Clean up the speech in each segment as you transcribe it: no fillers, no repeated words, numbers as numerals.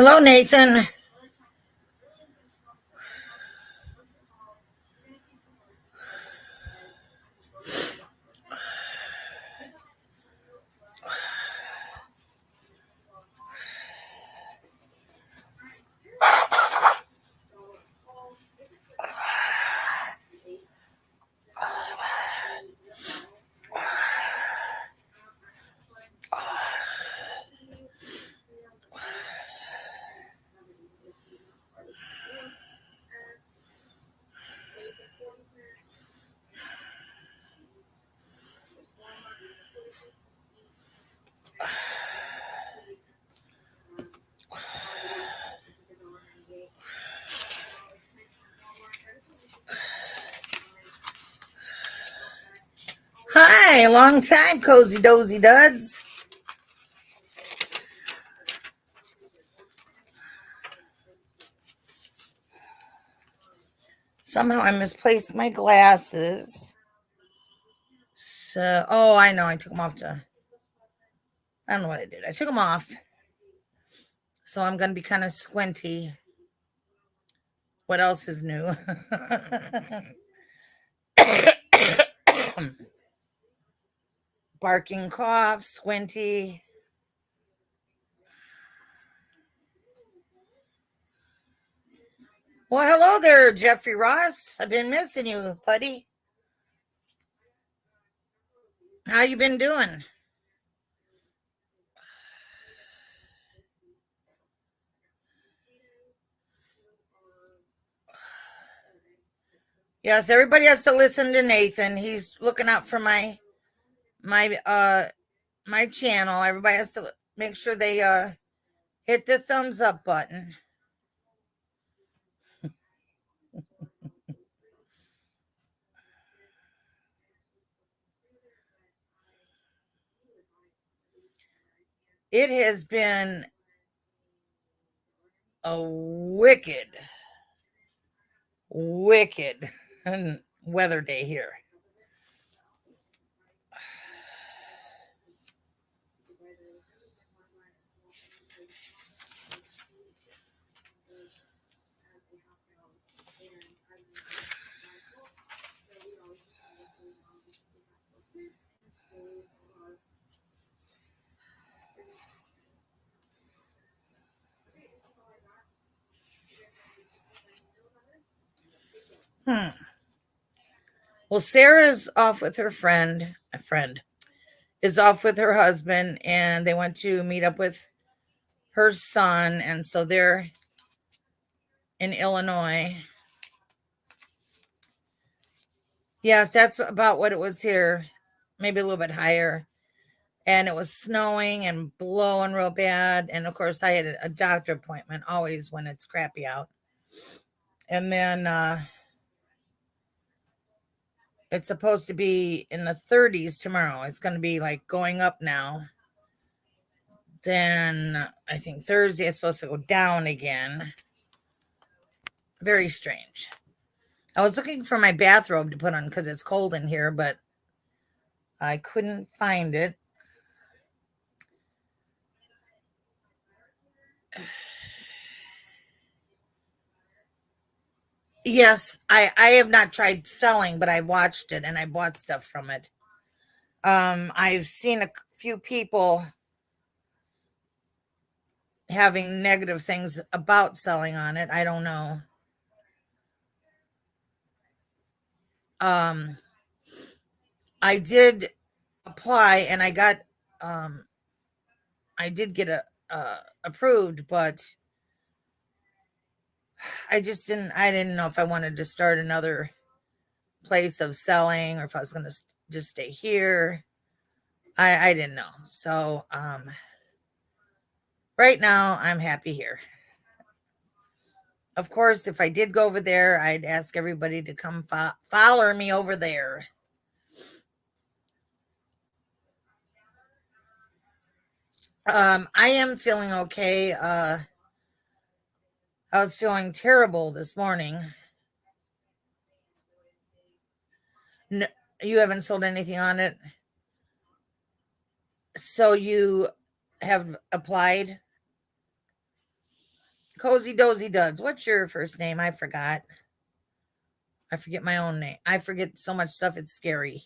Hello, Nathan. Hi, long time, cozy dozy duds. Somehow I misplaced my glasses. So, oh, I know, I took them off I don't know what I did. I took them off. So I'm going to be kind of squinty. What else is new? Barking cough, squinty. Well, hello there, Jeffrey Ross. I've been missing you, buddy. How you been doing? Yes, everybody has to listen to Nathan. He's looking out for my my channel. Everybody has to make sure they hit the thumbs up button. It has been a wicked weather day here. Hmm. Well, Sarah's off with her friend. A friend is off with her husband, and they went to meet up with her son, and so they're in Illinois. Yes, that's about what it was here, maybe a little bit higher. And it was snowing and blowing real bad. And of course, I had a doctor appointment always when it's crappy out. And then it's supposed to be in the 30s tomorrow. It's going to be like going up now. Then I think Thursday is supposed to go down again. Very strange. I was looking for my bathrobe to put on because it's cold in here, but I couldn't find it. Yes, I have not tried selling, but I watched it and I bought stuff from it. I've seen a few people having negative things about selling on it. I don't know. Um, I did apply and um, I did get approved, but I didn't know if I wanted to start another place of selling or if I was going to just stay here. I didn't know. So, right now I'm happy here. Of course, if I did go over there, I'd ask everybody to come follow me over there. I am feeling okay. I was feeling terrible this morning. No, you haven't sold anything on it, so you have applied. Cozy Dozy Duds. What's your first name? I forgot. I forget my own name. I forget so much stuff. It's scary.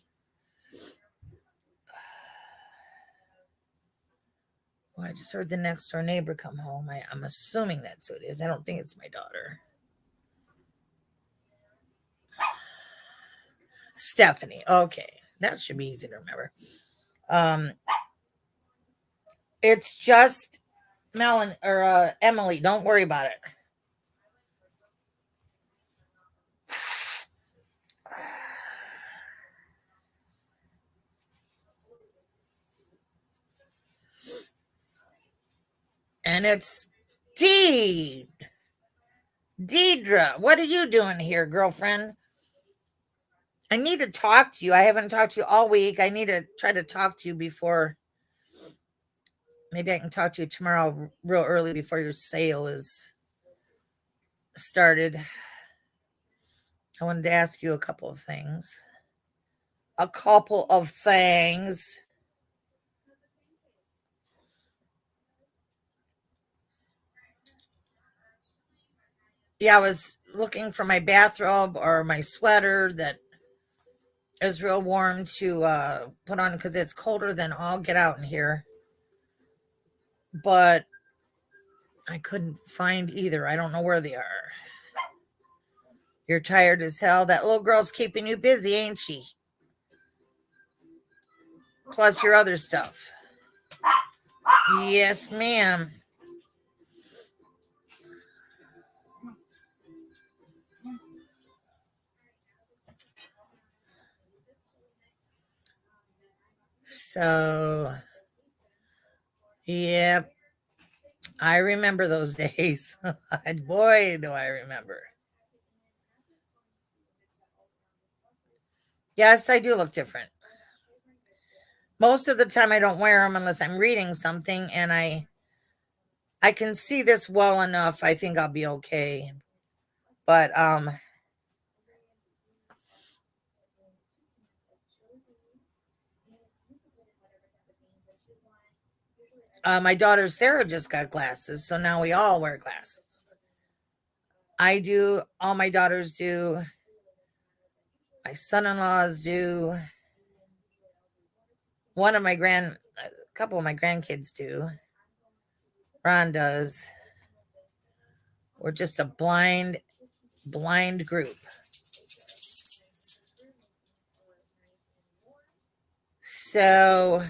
Well, I just heard the next door neighbor come home. I'm assuming that's who it is. I don't think it's my daughter. Stephanie. Okay. That should be easy to remember. Um, it's just Emily. Don't worry about it. And it's Deidre. What are you doing here, girlfriend? I need to talk to you. I haven't talked to you all week. I need to try to talk to you before. Maybe I can talk to you tomorrow real early before your sale is started. I wanted to ask you a couple of things. A couple of things. Yeah, I was looking for my bathrobe or my sweater that is real warm to put on because it's colder than all get out in here. But I couldn't find either. I don't know where they are. You're tired as hell. That little girl's keeping you busy, ain't she? Plus your other stuff. Yes, ma'am. So, yeah, I remember those days. Boy, do I remember. Yes, I do look different. Most of the time I don't wear them unless I'm reading something and I can see this well enough. I think I'll be okay. But my daughter Sarah just got glasses, so now we all wear glasses. I do, all my daughters do, my son-in-laws do. A couple of my grandkids do. Ron does. We're just a blind group. So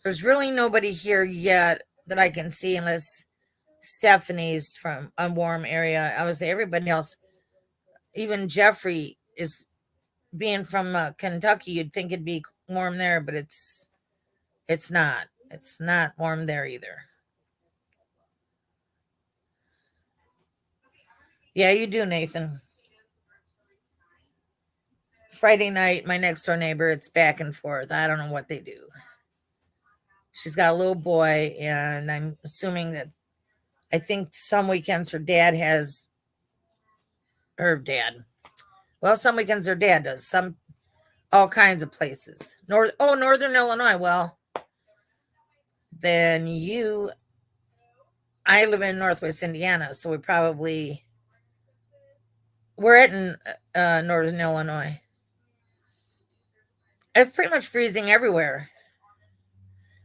there's really nobody here yet that I can see unless Stephanie's from a warm area. I would say everybody else, even Jeffrey is being from Kentucky. You'd think it'd be warm there, but it's not. It's not warm there either. Yeah, you do, Nathan. Friday night, my next door neighbor, it's back and forth. I don't know what they do. She's got a little boy, and I'm assuming that I think some weekends her dad. Well, some weekends her dad does. Some all kinds of places. Northern Illinois. Well, then I live in Northwest Indiana, so we're in Northern Illinois. It's pretty much freezing everywhere.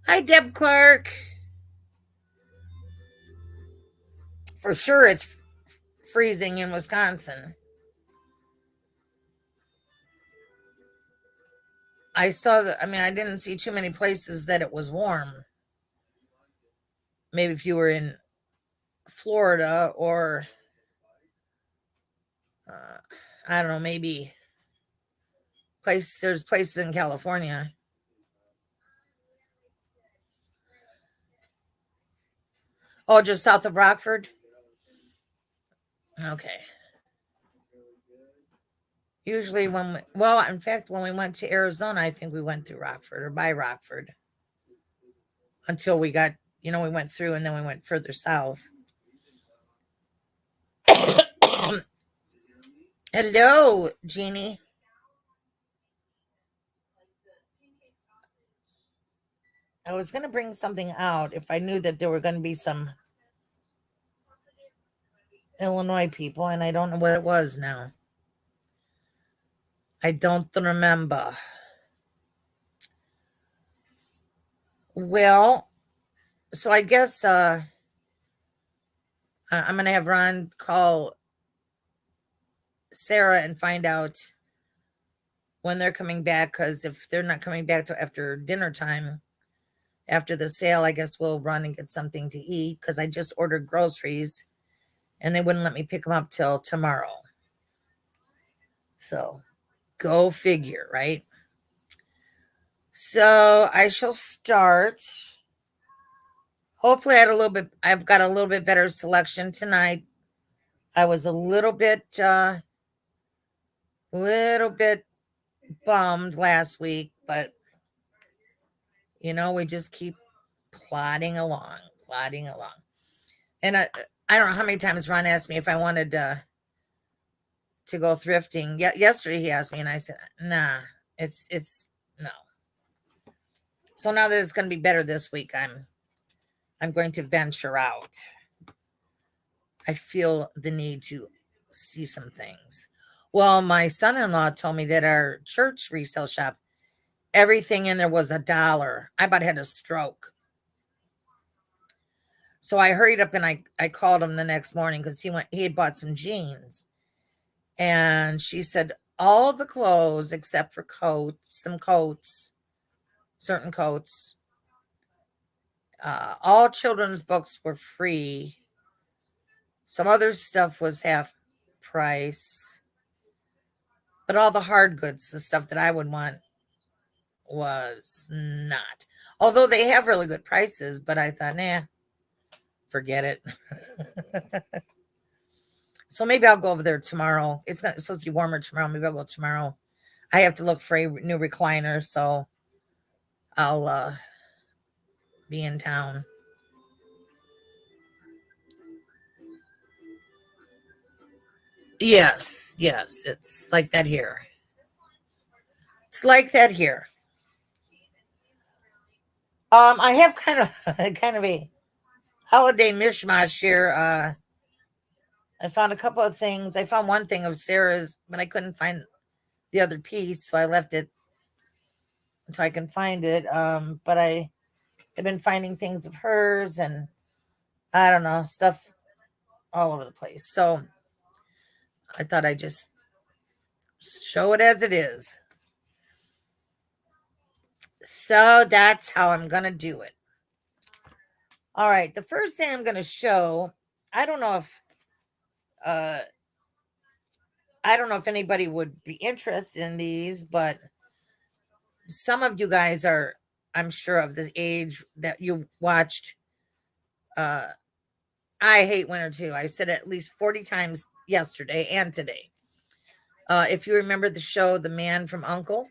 Hi, Deb Clark. For sure, it's freezing in Wisconsin. I didn't see too many places that it was warm. Maybe if you were in Florida or, uh, I don't know, maybe there's places in California. Oh, just south of Rockford? Okay. Usually in fact, when we went to Arizona, I think we went through Rockford or by Rockford until we went through and then we went further south. Hello, Jeannie. I was going to bring something out if I knew that there were going to be some Illinois people, and I don't know what it was now. I don't remember. Well, so I guess I'm going to have Ron call Sarah and find out when they're coming back, because if they're not coming back till after dinner time, after the sale, I guess we'll run and get something to eat, because I just ordered groceries and they wouldn't let me pick them up till tomorrow. So go figure, right? So I shall start. Hopefully I've got a little bit better selection tonight. I was a little bit bummed last week, but we just keep plodding along, plodding along. And I don't know how many times Ron asked me if I wanted to go thrifting. Yesterday he asked me, and I said, nah, it's no. So now that it's going to be better this week, I'm going to venture out. I feel the need to see some things. Well, my son-in-law told me that our church resale shop, everything in there was $1. I about had a stroke. So I hurried up and I called him the next morning, because he had bought some jeans. And she said all the clothes except for certain coats, all children's books were free. Some other stuff was half price, but all the hard goods, the stuff that I would want, was not. Although they have really good prices, but I thought, nah, forget it. So maybe I'll go over there tomorrow. It's supposed to be warmer tomorrow. Maybe I'll go tomorrow. I have to look for a new recliner, so I'll be in town. Yes, it's like that here. It's like that here. I have kind of kind of a holiday mishmash here. I found a couple of things. I found one thing of Sarah's, but I couldn't find the other piece, so I left it until I can find it. But I have been finding things of hers, and I don't know, stuff all over the place. So I thought I'd just show it as it is. So that's how I'm going to do it. All right. The first thing I'm going to show, I don't know if uh anybody would be interested in these, but some of you guys are, I'm sure, of the age that you watched uh I Hate Winter Too. I said it at least 40 times yesterday and today. If you remember the show The Man from Uncle.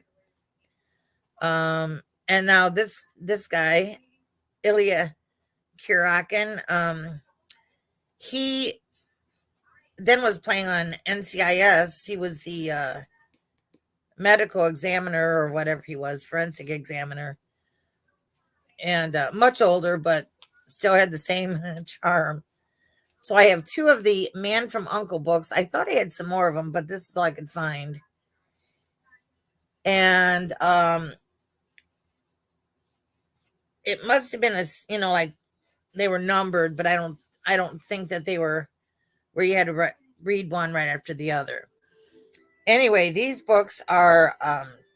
And now this guy, Ilya Kurakin, he then was playing on NCIS. He was the medical examiner, or whatever he was, forensic examiner, and much older, but still had the same charm. So I have two of the Man from Uncle books. I thought I had some more of them, but this is all I could find. And it must have been like they were numbered, but I don't think that they were where you had to read one right after the other. Anyway, these books are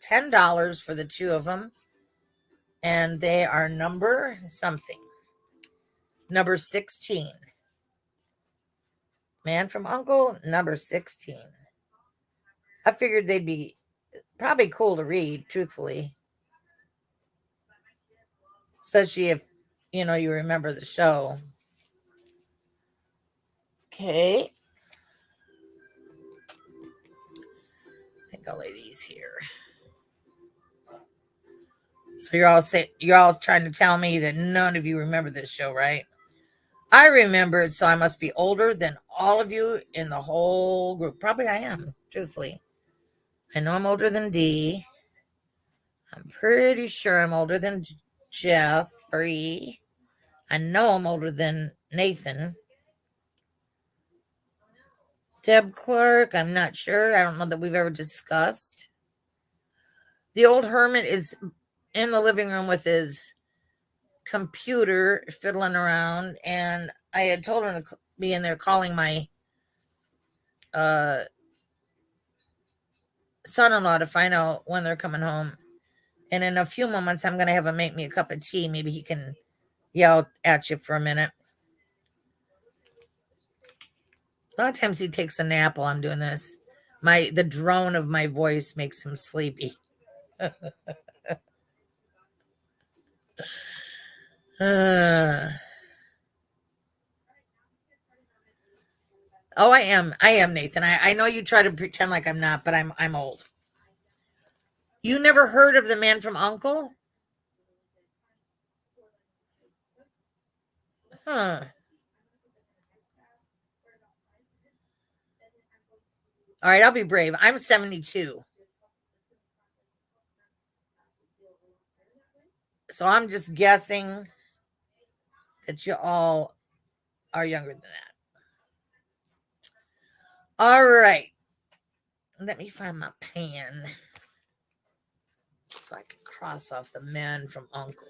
$10 for the two of them, and they are number something, number 16. Man from Uncle, number 16. I figured they'd be probably cool to read, truthfully, especially if you remember the show. Okay, I think I'll lay these here. So you're all trying to tell me that none of you remember this show, right? I remember it, so I must be older than all of you in the whole group. Probably I am, truthfully. I know I'm older than Dee. I'm pretty sure I'm older than Jeffrey. I know I'm older than Nathan. Deb Clark, I'm not sure. I don't know that we've ever discussed. The old hermit is in the living room with his computer fiddling around, and I had told him to be in there calling my uh, son-in-law to find out when they're coming home. And in a few moments, I'm going to have him make me a cup of tea. Maybe he can yell at you for a minute. A lot of times he takes a nap while I'm doing this. The drone of my voice makes him sleepy. uh, oh, I am. I am, Nathan. I know you try to pretend like I'm not, but I'm old. You never heard of the man from Uncle? Huh. All right, I'll be brave. I'm 72. So I'm just guessing that you all are younger than that. All right. Let me find my pen so I can cross off the men from Uncle.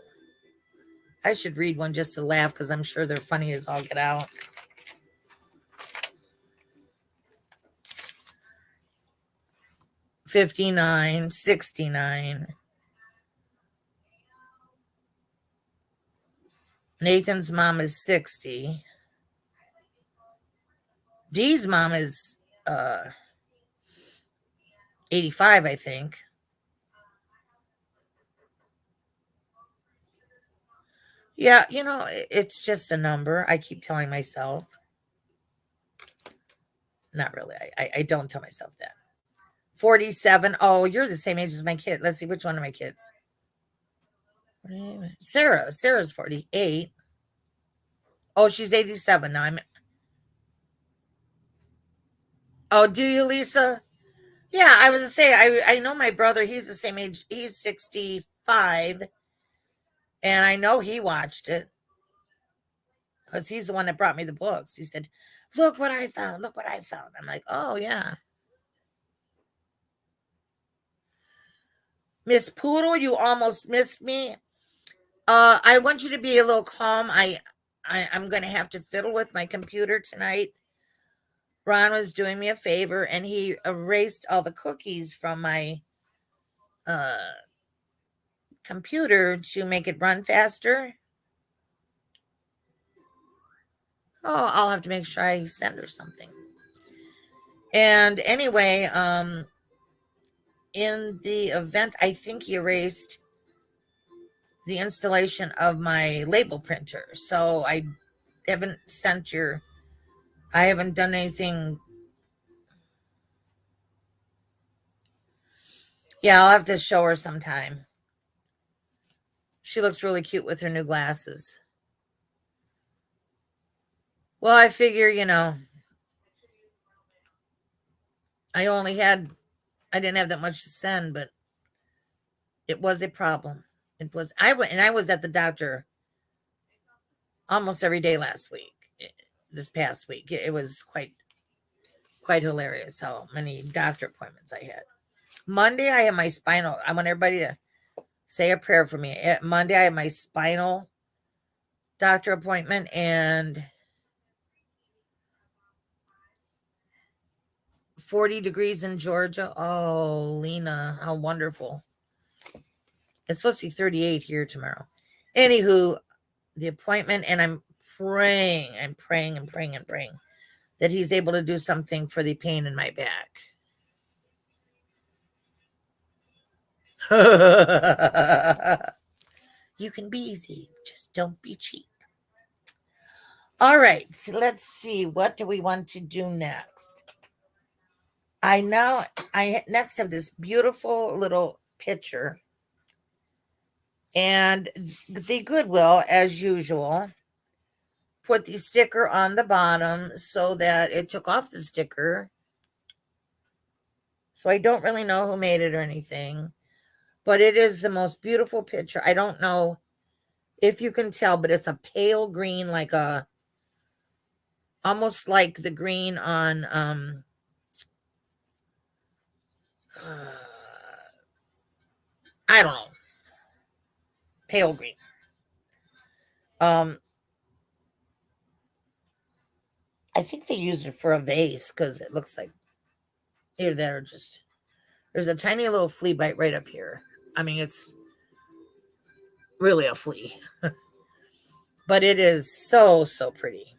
I should read one just to laugh because I'm sure they're funny as all get out. $59, $69. Nathan's mom is 60. Dee's mom is 85, I think. Yeah, it's just a number. I keep telling myself. Not really. I don't tell myself that. 47. Oh, you're the same age as my kid. Let's see, which one of my kids? Sarah. Sarah's 48. Oh, she's 87 now. Oh, do you, Lisa? Yeah, I was gonna say I know my brother. He's the same age. He's 65, and I know he watched it because he's the one that brought me the books. He said, "Look what I found! Look what I found!" I'm like, "Oh yeah." Miss Poodle, you almost missed me. I want you to be a little calm. I'm going to have to fiddle with my computer tonight. Ron was doing me a favor, and he erased all the cookies from my uh, computer to make it run faster. Oh, I'll have to make sure I send her something. And anyway, in the event, I think he erased the installation of my label printer. So I haven't I haven't done anything. Yeah, I'll have to show her sometime. She looks really cute with her new glasses. Well, I figure, I didn't have that much to send, but it was a problem. I was at the doctor almost every day last week, this past week. It was quite hilarious how many doctor appointments I had. Monday, I have my spinal. I want everybody to say a prayer for me. Monday, I have my spinal doctor appointment, and 40 degrees in Georgia. Oh, Lena, how wonderful. It's supposed to be 38 here tomorrow. Anywho, the appointment, and I'm praying that he's able to do something for the pain in my back. You can be easy, just don't be cheap. All right, so let's see. What do we want to do next? I next have this beautiful little picture, and the Goodwill, as usual, put the sticker on the bottom so that it took off the sticker. So I don't really know who made it or anything, but it is the most beautiful picture. I don't know if you can tell, but it's a pale green, like a almost like the green on uh, I don't know, pale green. Um, I think they use it for a vase because it looks like here there just there's a tiny little flea bite right up here. I mean, it's really a flea, but it is so pretty.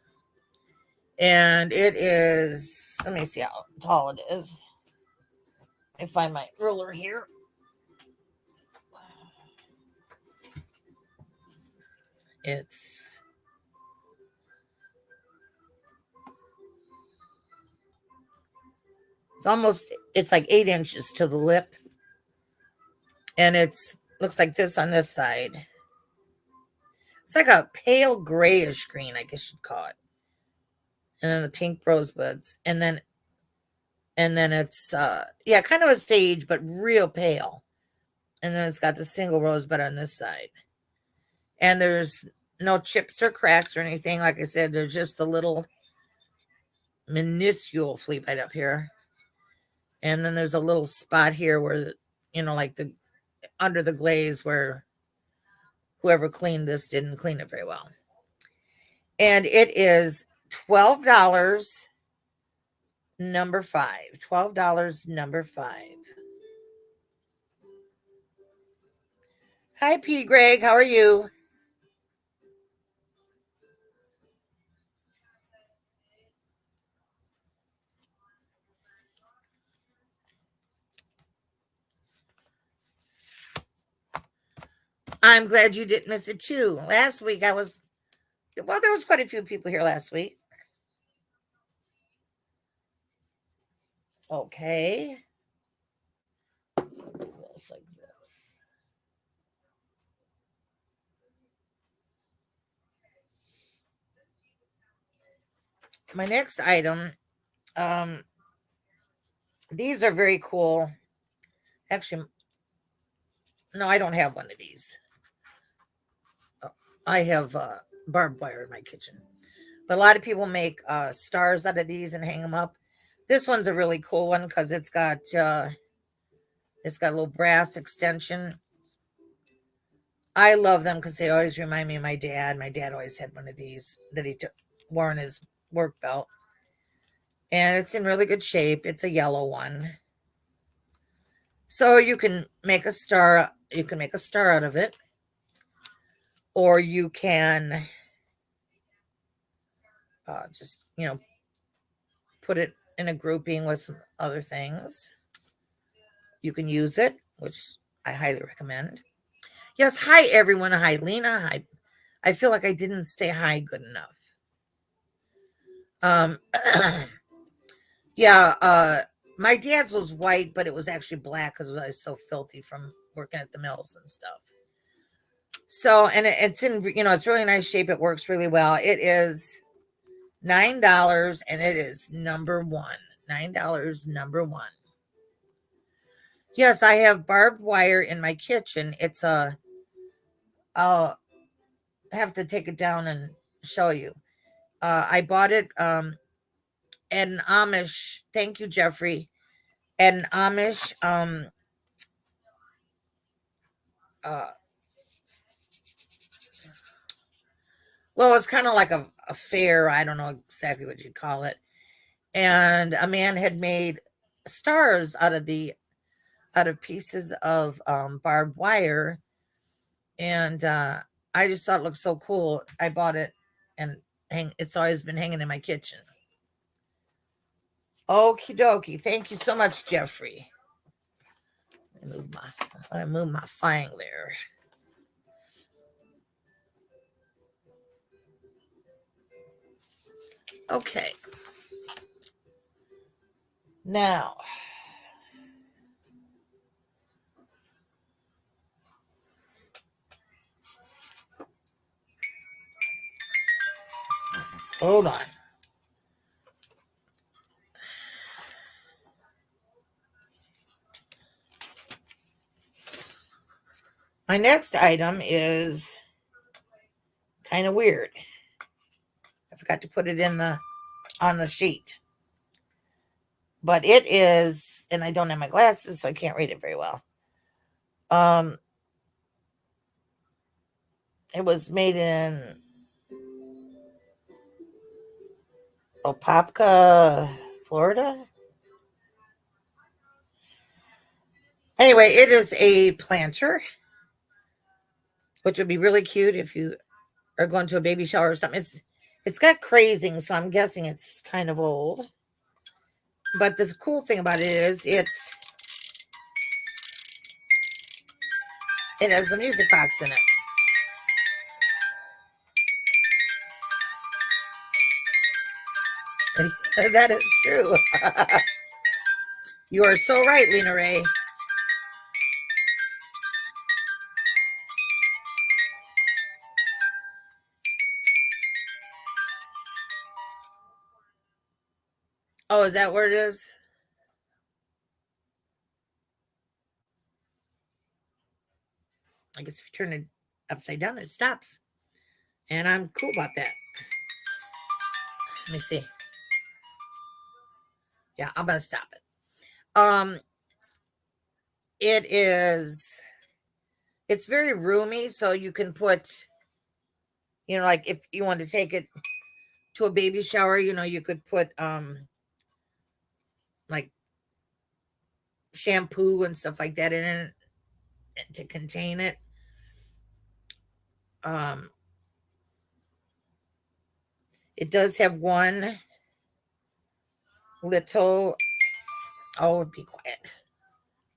And it is, let me see how tall it is. I find my ruler here. It's it's like 8 inches to the lip. And it's looks like this on this side. It's like a pale grayish green, I guess you'd call it. And then the pink rosebuds. And then it's yeah, kind of a stage, but real pale. And then it's got the single rosebud on this side. And there's no chips or cracks or anything. Like I said, there's just a little minuscule flea bite up here. And then there's a little spot here where, like the under the glaze where whoever cleaned this didn't clean it very well. And it is $12, number 5. $12, number 5. Hi, P. Greg. How are you? I'm glad you didn't miss it too. Last week there was quite a few people here last week. Okay. Do this like this. My next item, um, these are very cool. Actually, no, I don't have one of these. I have barbed wire in my kitchen. But a lot of people make stars out of these and hang them up. This one's a really cool one because it's got a little brass extension. I love them because they always remind me of my dad. My dad always had one of these that he wore in his work belt. And it's in really good shape. It's a yellow one. So you can make a star. You can make a star out of it. Or you can just, put it in a grouping with some other things. You can use it, which I highly recommend. Yes, hi everyone. Hi Lena. Hi. I feel like I didn't say hi good enough. Um yeah, my dad's was white, but it was actually black because I was so filthy from working at the mills and stuff. So, and it's in, it's really nice shape. It works really well. It is $9 and it is number 1. $9, number 1. Yes, I have barbed wire in my kitchen. I'll have to take it down and show you. I bought it at an Amish. Thank you, Jeffrey. At an Amish uh well, it's kind of like a fair. I don't know exactly what you'd call it. And a man had made stars out of pieces of barbed wire, and I just thought it looked so cool. I bought it, and it's always been hanging in my kitchen. Okie dokie. Thank you so much, Jeffrey. I move my fang there. Okay. Now, hold on. My next item is Kind of weird. I forgot to put it on the sheet. But it is, and I don't have my glasses, so I can't read it very well. It was made in Opapka, Florida. Anyway, it is a planter, which would be really cute if you are going to a baby shower or something. It's got crazing, so I'm guessing it's kind of old. But the cool thing about it is it has a music box in it. That is true. You are so right, Lena Ray. Oh, is that where it is? I guess if you turn it upside down, it stops. And I'm cool about that. Let me see. Yeah, I'm gonna stop it. It is, it's very roomy, so you can put, like if you want to take it to a baby shower, you could put like shampoo and stuff like that in it to contain it. It does have one little, oh, be quiet.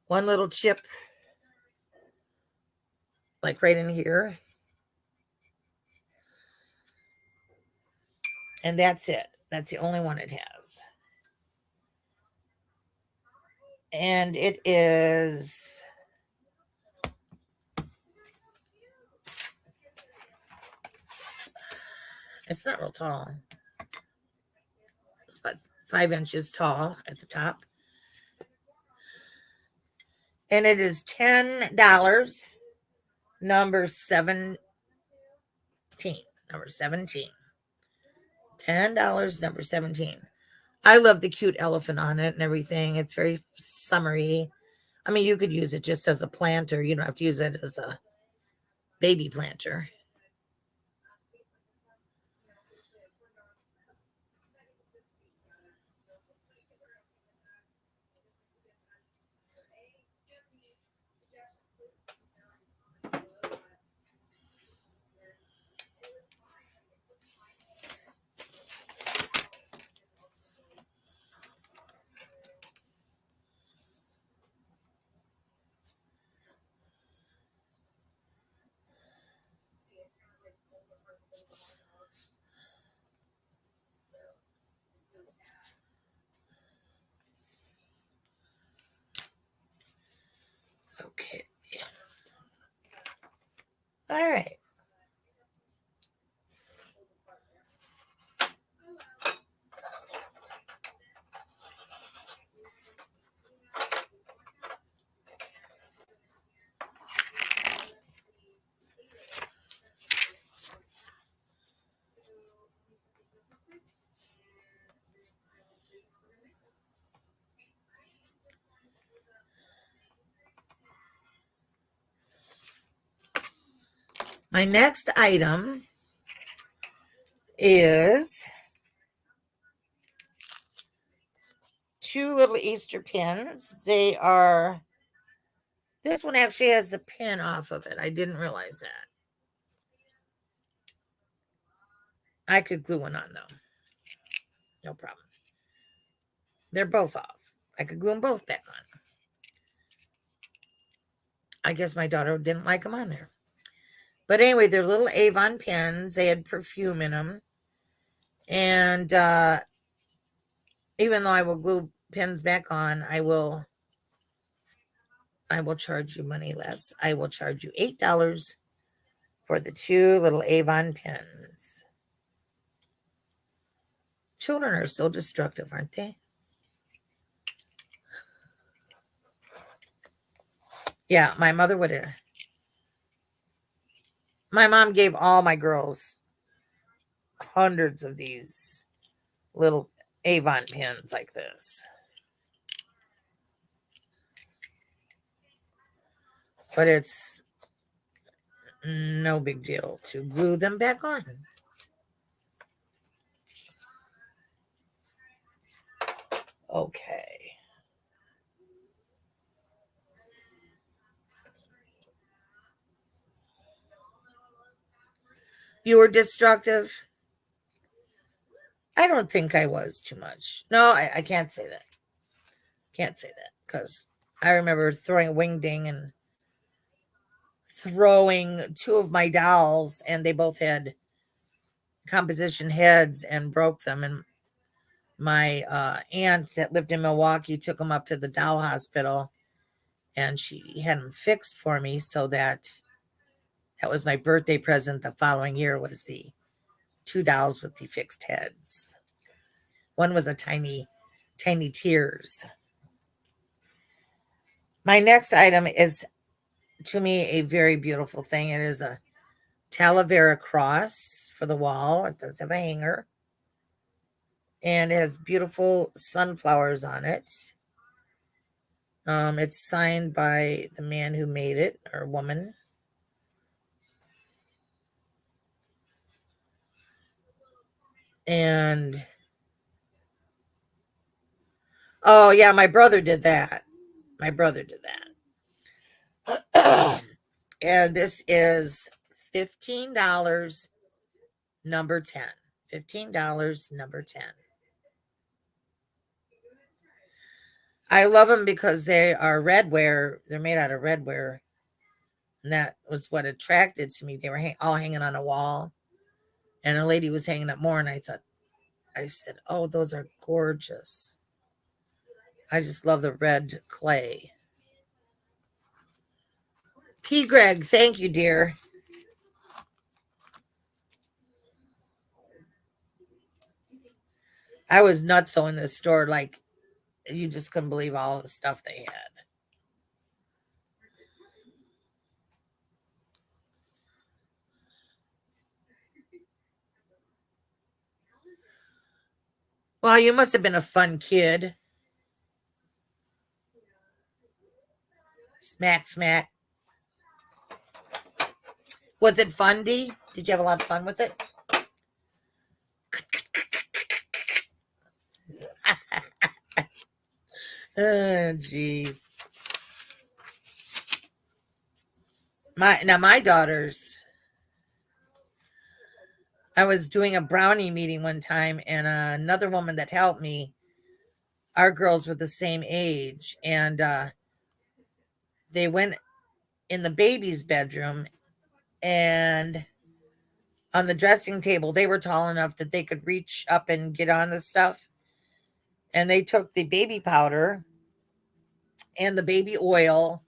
One little chip, like right in here. And that's it. That's the only one it has. And it is, it's not real tall. It's about 5 inches tall at the top. And it is $10, number 17. Number 17. $10, number 17. I love the cute elephant on it and everything. It's very summery. I mean, you could use it just as a planter. You don't have to use it as a baby planter. Okay. All right. My next item is 2 little Easter pins. They are, this one actually has the pin off of it. I didn't realize that. I could glue one on though. No problem. They're both off. I could glue them both back on. I guess my daughter didn't like them on there. But anyway, they're little Avon pins. They had perfume in them. And even though I will glue pins back on, I will charge you money less. I will charge you $8 for the 2 little Avon pins. Children are so destructive, aren't they? Yeah, my mother would have. My mom gave all my girls hundreds of these little Avon pins like this. But it's no big deal to glue them back on. Okay. You were destructive? I don't think I was too much. No, I can't say that. Can't say that because I remember throwing a wing ding and throwing two of my dolls, and they both had composition heads and broke them. And my aunt that lived in Milwaukee took them up to the doll hospital, and she had them fixed for me so that was my birthday present the following year was the two dolls with the fixed heads. One was a tiny tears. My next item is, to me, a very beautiful thing. It is a Talavera cross for the wall. It does have a hanger. And it has beautiful sunflowers on it. It's signed by the man who made it, or woman. And oh yeah, my brother did that. My brother did that. And this is $15, number 10. $15, number 10. I love them because they are redware. They're made out of redware. And that was what attracted to me. They were all hanging on a wall. And a lady was hanging up more. And I said, oh, those are gorgeous. I just love the red clay. P. Greg, thank you, dear. I was nutso in this store. Like, you just couldn't believe all the stuff they had. Well, you must have been a fun kid. Smack, smack. Was it fun, Dee? Did you have a lot of fun with it? Oh, jeez. My daughters. I was doing a brownie meeting one time, and another woman that helped me. Our girls were the same age, and they went in the baby's bedroom, and on the dressing table, they were tall enough that they could reach up and get on the stuff. And they took the baby powder and the baby oil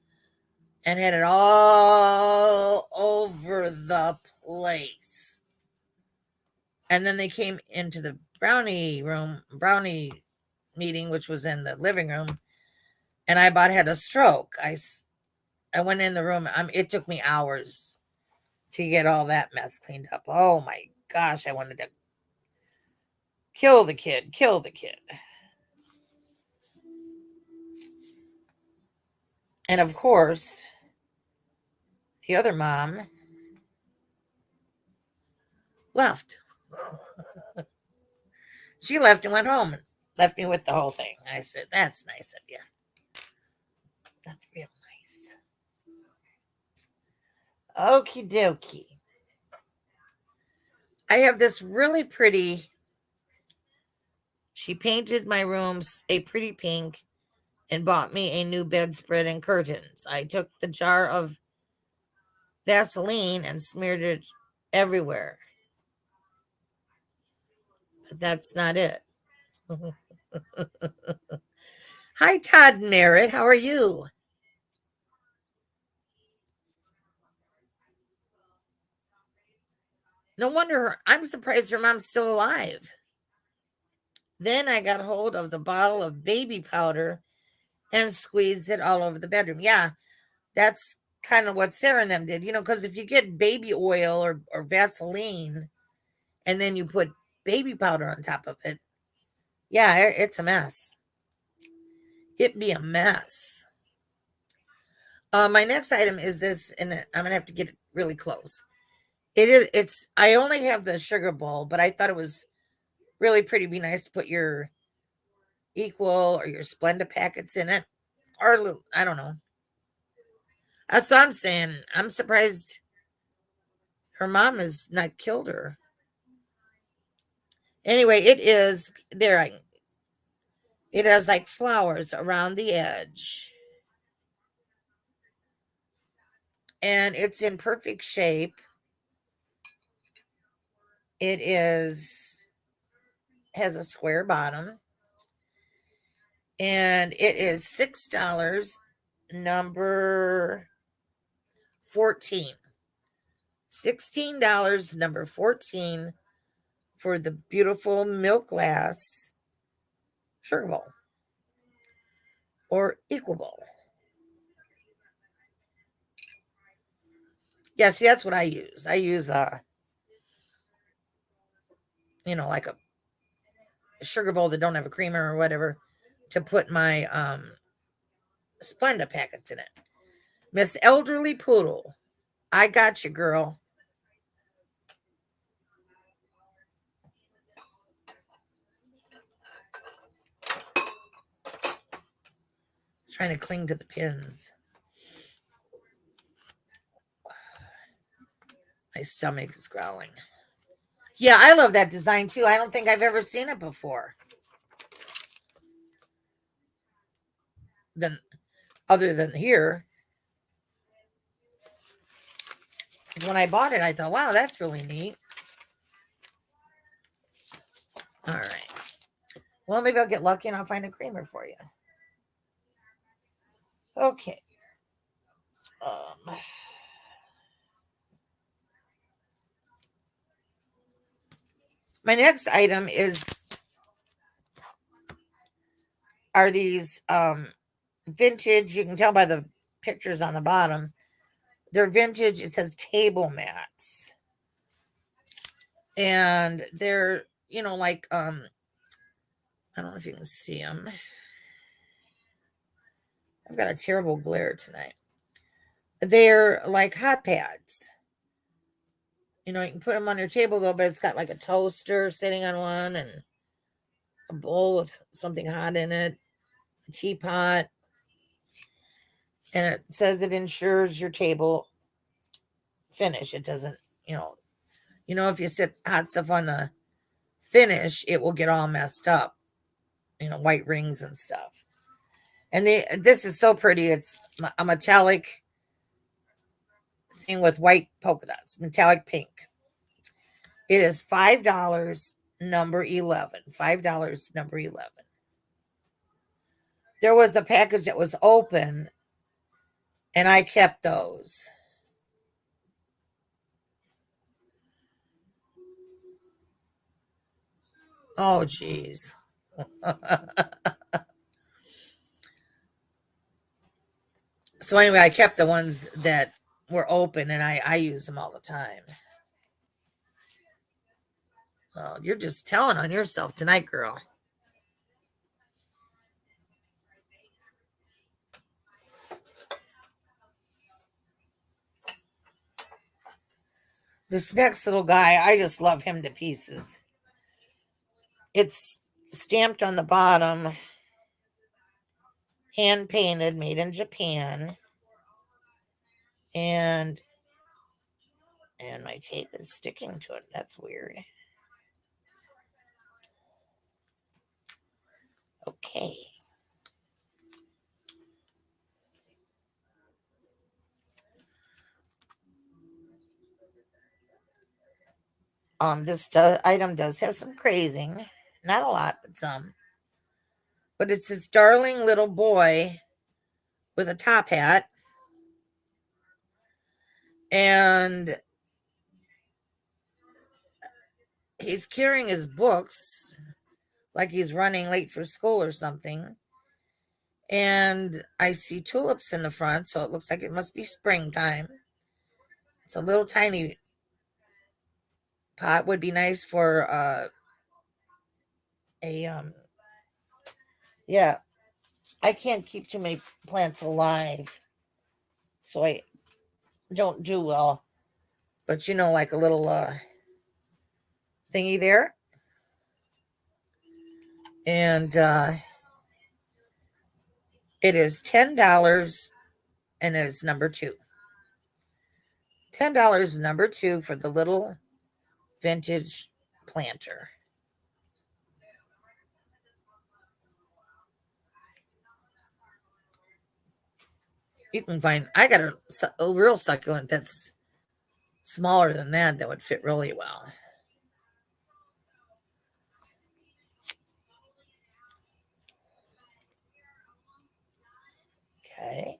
and had it all over the place. And then they came into the brownie meeting, which was in the living room, and I about had a stroke. I went in the room. It took me hours to get all that mess cleaned up. Oh my gosh, I wanted to kill the kid. And of course, the other mom left. She left and went home and left me with the whole thing. I said, that's nice of you. That's real nice. Okie dokie. I have this really pretty. She painted my rooms a pretty pink and bought me a new bedspread and curtains. I took the jar of Vaseline and smeared it everywhere. But that's not it. Hi, Todd Merritt. How are you? No wonder I'm surprised her mom's still alive. Then I got hold of the bottle of baby powder and squeezed it all over the bedroom. Yeah, that's kind of what Sarah and them did, because if you get baby oil or Vaseline and then you put baby powder on top of it. Yeah, it's a mess. It be a mess. My next item is this, and I'm gonna have to get it really close. It's. I only have the sugar bowl, but I thought it was really pretty. Be nice to put your Equal or your Splenda packets in it, or I don't know. That's what I'm saying. I'm surprised her mom has not killed her. Anyway, it is there. It has like flowers around the edge, and it's in perfect shape. It is has a square bottom, and it is $6. Number 14. $16. Number 14 for the beautiful milk glass sugar bowl or Equal bowl. Yeah, see, that's what I use. I use like a sugar bowl that don't have a creamer or whatever to put my Splenda packets in it. Miss Elderly Poodle, I got you, girl. It's trying to cling to the pins. My stomach is growling. Yeah, I love that design too. I don't think I've ever seen it before. Then, other than here, because when I bought it, I thought, wow, that's really neat. All right. Well, maybe I'll get lucky and I'll find a creamer for you. Okay. My next item are these vintage. You can tell by the pictures on the bottom. They're vintage. It says table mats, and they're like I don't know if you can see them. I've got a terrible glare tonight. They're like hot pads. You can put them on your table though, but it's got like a toaster sitting on one and a bowl with something hot in it, a teapot, and it says it ensures your table finish. It doesn't, if you sit hot stuff on the finish, it will get all messed up, white rings and stuff. And this is so pretty. It's a metallic thing with white polka dots, metallic pink. It is $5, number 11. $5, number 11. There was a package that was open, and I kept those. Oh, geez. So anyway, I kept the ones that were open, and I use them all the time. Oh, you're just telling on yourself tonight, girl. This next little guy, I just love him to pieces. It's stamped on the bottom, hand painted, made in Japan. And my tape is sticking to it. That's weird. Okay. This item does have some crazing. Not a lot, but some. But it's this darling little boy with a top hat. And he's carrying his books like he's running late for school or something. And I see tulips in the front, so it looks like it must be springtime. It's a little tiny pot would be nice for a yeah. I can't keep too many plants alive, so I don't do well. But like a little thingy there, and it is $10, and it is number two. $10 number two for the little vintage planter. You can find. I got a real succulent that's smaller than that would fit really well. Okay.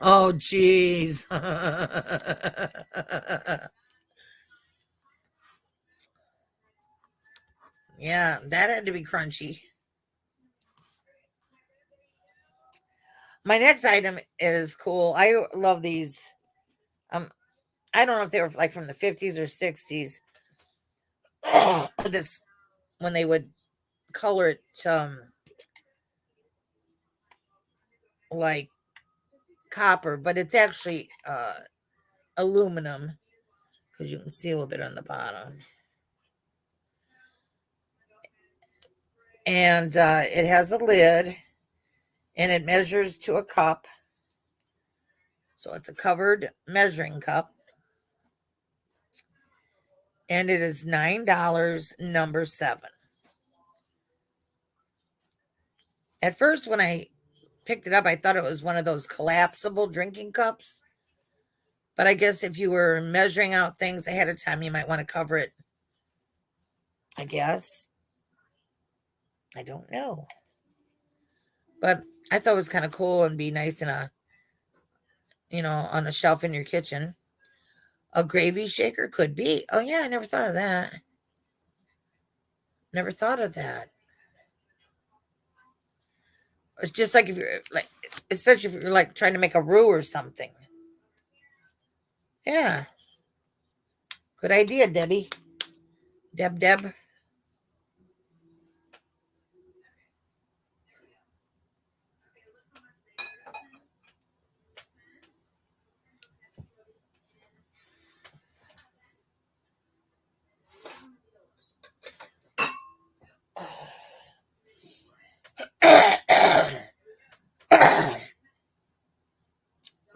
Oh, jeez. Yeah, that had to be crunchy. My next item is cool. I love these. Um, I don't know if they were like from the 50s or 60s. This when they would color it like copper, but it's actually aluminum because you can see a little bit on the bottom. And it has a lid and it measures to a cup. So it's a covered measuring cup. And it is $9, number 7. At first, when I picked it up, I thought it was one of those collapsible drinking cups. But I guess if you were measuring out things ahead of time, you might want to cover it. I guess. I don't know. But I thought it was kind of cool and be nice in on a shelf in your kitchen. A gravy shaker could be. Oh, yeah, I never thought of that. Never thought of that. It's just like if you're like, especially if you're like trying to make a roux or something. Yeah. Good idea, Debbie. Deb.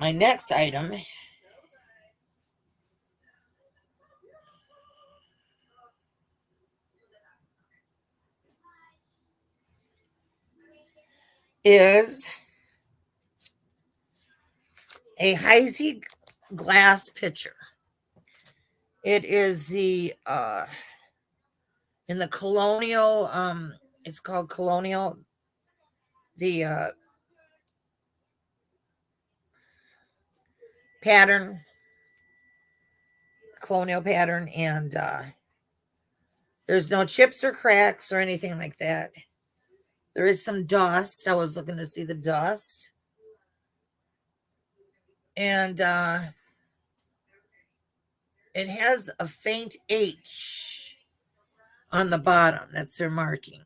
My next item is a Heisey glass pitcher. It is the in the colonial it's called colonial, the pattern, colonial pattern, and there's no chips or cracks or anything like that. There is some dust. I was looking to see the dust. And it has a faint H on the bottom. That's their marking.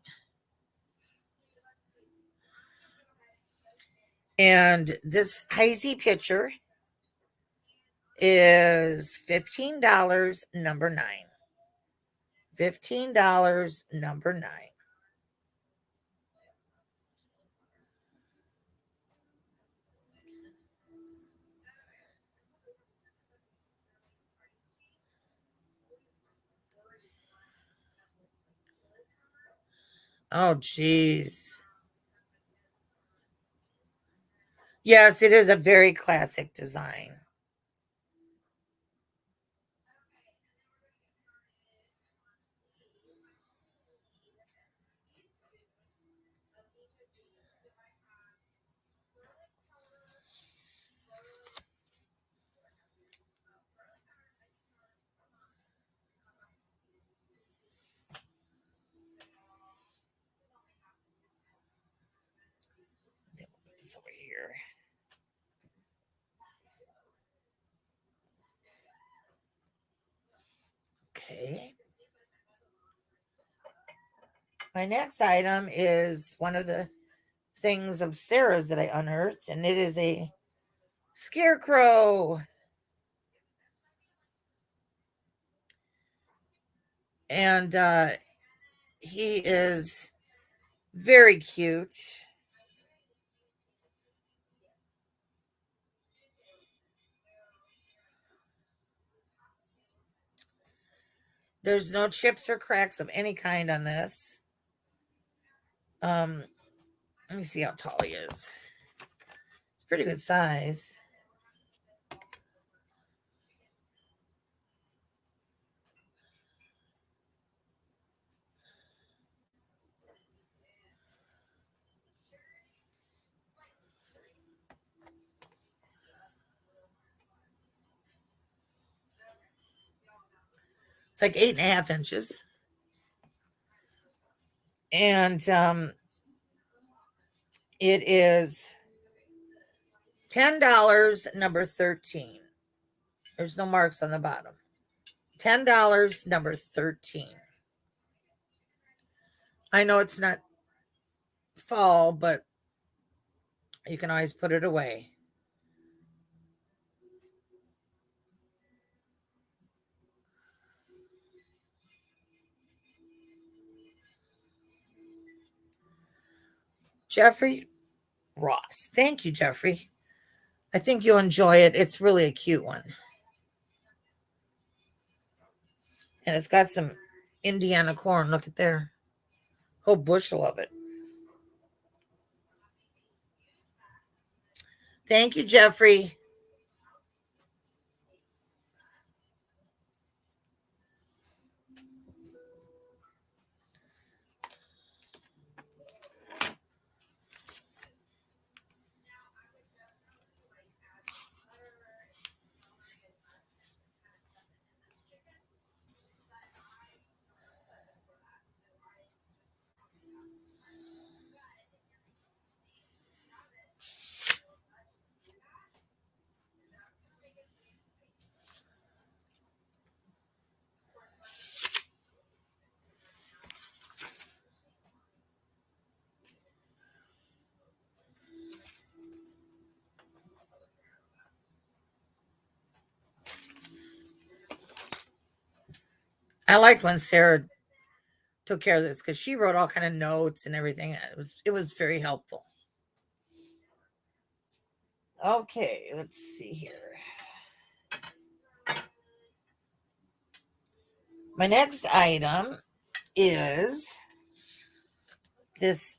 And this Heisey pitcher is $15, number 9. $15, number 9. Oh, geez. Yes, it is a very classic design. this over here. Okay. My next item is one of the things of Sarah's that I unearthed, and it is a scarecrow. And he is very cute. There's no chips or cracks of any kind on this. Let me see how tall he is. It's pretty good size. It's like 8.5 inches. And it is $10, number 13. There's no marks on the bottom. $10, number 13. I know it's not fall, but you can always put it away. Jeffrey Ross. Thank you, Jeffrey. I think you'll enjoy it. It's really a cute one. And it's got some Indiana corn. Look at there. Whole bushel of it. Thank you, Jeffrey. I liked when Sarah took care of this because she wrote all kind of notes and everything. It was very helpful. Okay, let's see here. My next item is this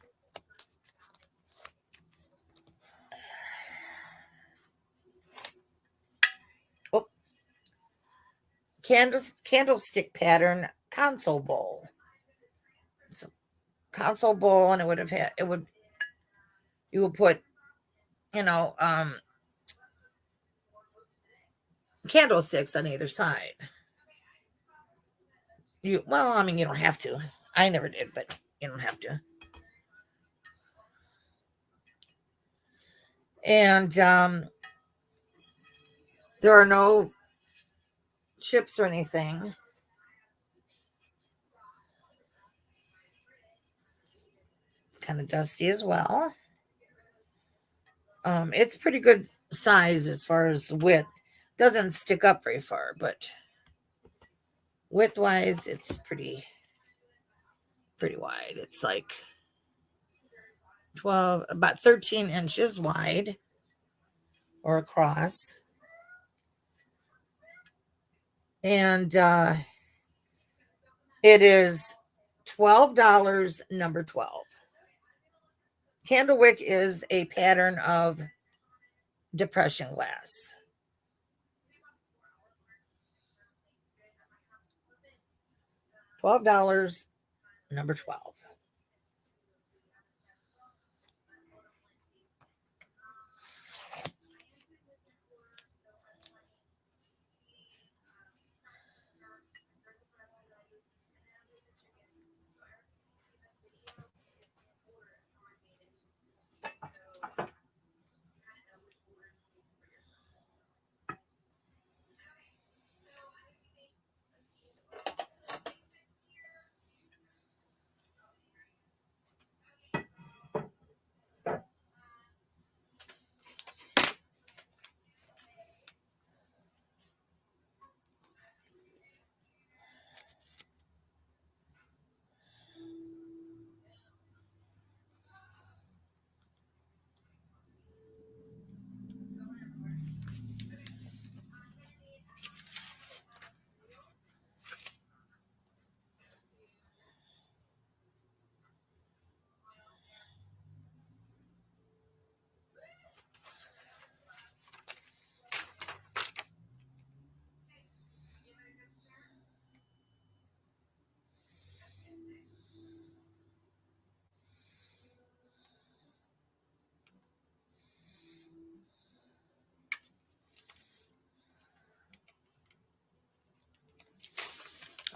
oh, candlestick pattern console bowl. It's a console bowl, and you would put you know candlesticks on either side. I mean, you don't have to. I never did, but you don't have to. And there are no chips or anything. It's kind of dusty as well. It's pretty good size as far as width. Doesn't stick up very far, but width wise, it's pretty wide. It's like about 13 inches wide or across. And it is $12, number 12. Candlewick is a pattern of depression glass. $12, number 12.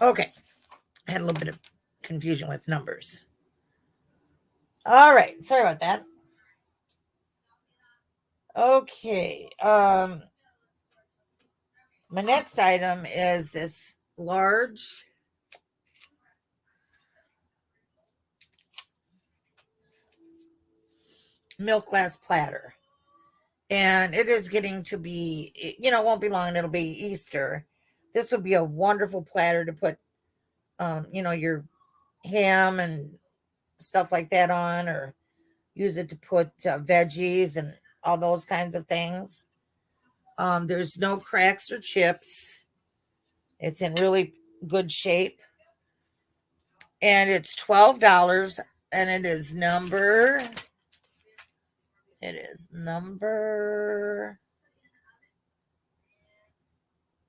Okay. I had a little bit of confusion with numbers. All right. Sorry about that. Okay. My next item is this large milk glass platter. And it is getting to be, it won't be long and it'll be Easter. This would be a wonderful platter to put, your ham and stuff like that on, or use it to put veggies and all those kinds of things. There's no cracks or chips. It's in really good shape. And it's $12. And it is number,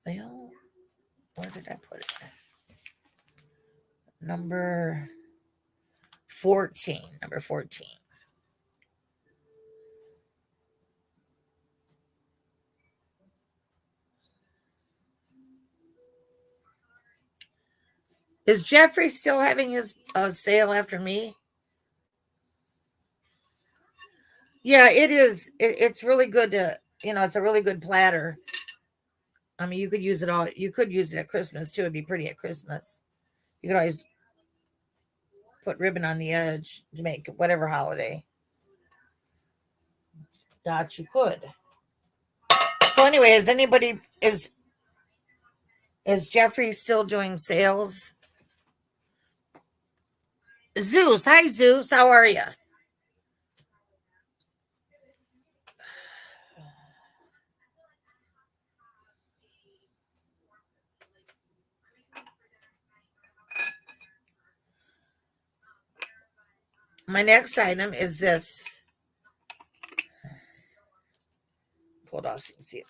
well, where did I put it? Number 14. Number 14. Is Jeffrey still having his sale after me? Yeah, it is. It's really good it's a really good platter. I mean, you could use it all. You could use it at Christmas too. It'd be pretty at Christmas. You could always put ribbon on the edge to make whatever holiday that you could. So anyway, is Jeffrey still doing sales? Zeus, hi Zeus, how are you? My next item is this. Pull it off so you can see it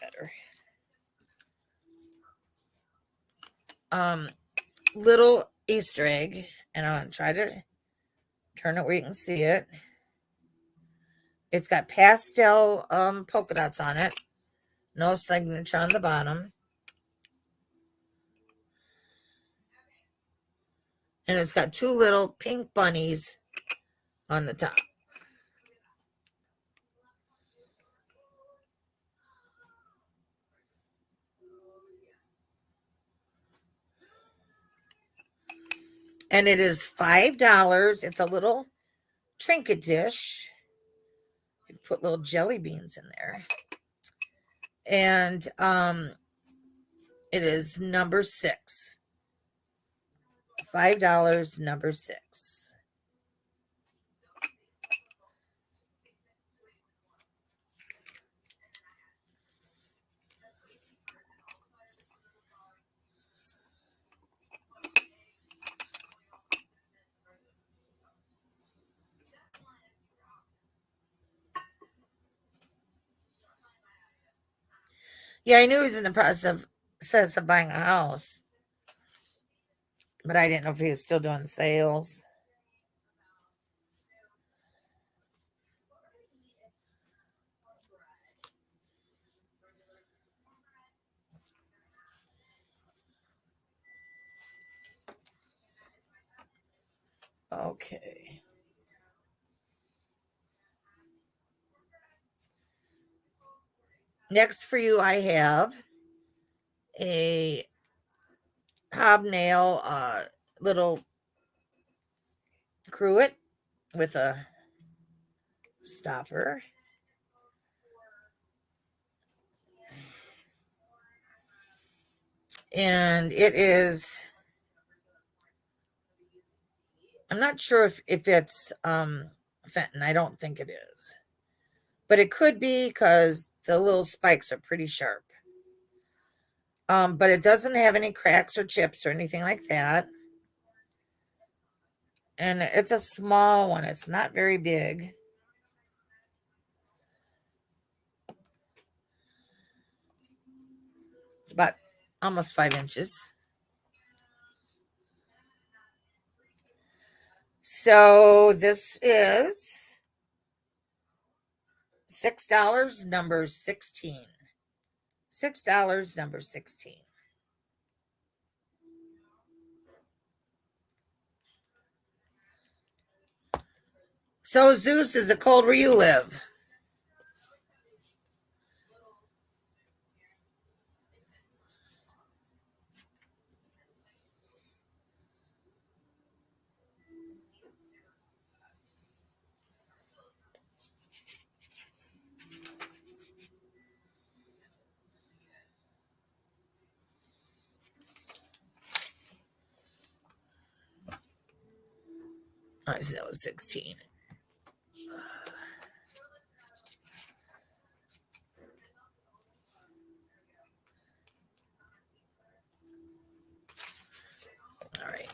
better. Little Easter egg, and I'm gonna try to turn it where you can see it. It's got pastel polka dots on it. No signature on the bottom. And it's got two little pink bunnies on the top. And it is $5. It's a little trinket dish. You can put little jelly beans in there. And it is number 6. $5, number 6. Yeah, I knew he was in the process of buying a house, but I didn't know if he was still doing sales. Okay. Next for you, I have a hobnail little cruet with a stopper. And it is, I'm not sure if it's Fenton. I don't think it is. But it could be because the little spikes are pretty sharp. But it doesn't have any cracks or chips or anything like that. And it's a small one. It's not very big. It's about almost 5 inches. So this is $6, number 16. $6, number 16. So Zeus, is it cold where you live? Oh, I see that was 16. All right.